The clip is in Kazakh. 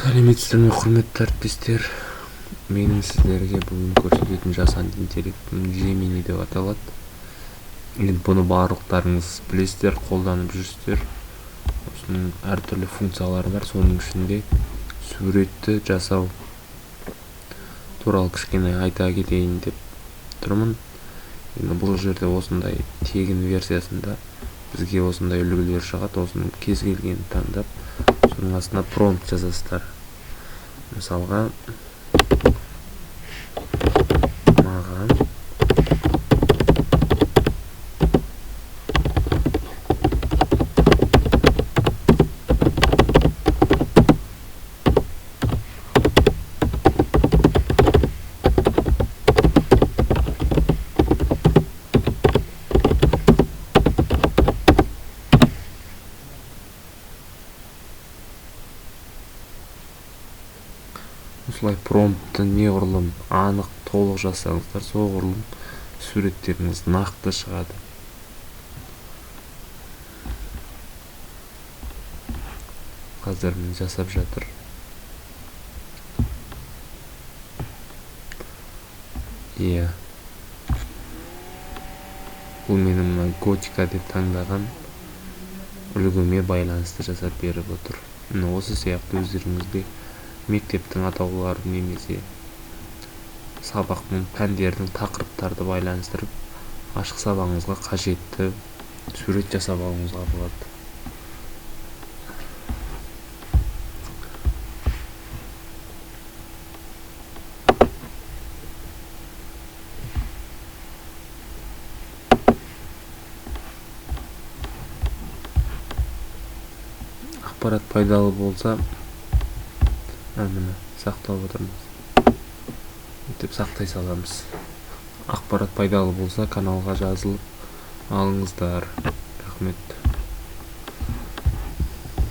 Сәлеметсіздер ме, құрметті әріптестер? Менің сіздерге бүгін көрсететін жасанды интеллектім Gemini деп аталады. Енді бұны барлықтарыңыз білесіздер, қолданып жүрсіздер. Осының әртүрлі функциялары бар. Соның ішінде суретті жасау туралы кішкене айта кетейін деп тұрмын. Енді бұл жерде осындай тегін версиясында бізге осындай үлгілер шығады. Осының кез келгенін таңдап, соның астына промпт жазасыздар. Мысалға, маған осылай промптты неғұрлым анық, толық жасаңыздар, соғұрлым суреттеріңіз нақты шығады. Қазір мен жасап жатыр. Иә. Бұл менің готика деп таңдаған үлгіме байланысты жасап беріп отыр. Осы сияқты өздеріңізде мектептің атауларын немесе сабақтың пәндердің тақырыптарды байланыстырып ашық сабағыңызға қажетті сурет жасап алуыңызға болады. Ақпарат пайдалы болса, міне сақтап отырмыз деп сақтай саламыз. Ақпарат пайдалы болса, каналға жазылып алыңыздар. Рахмет.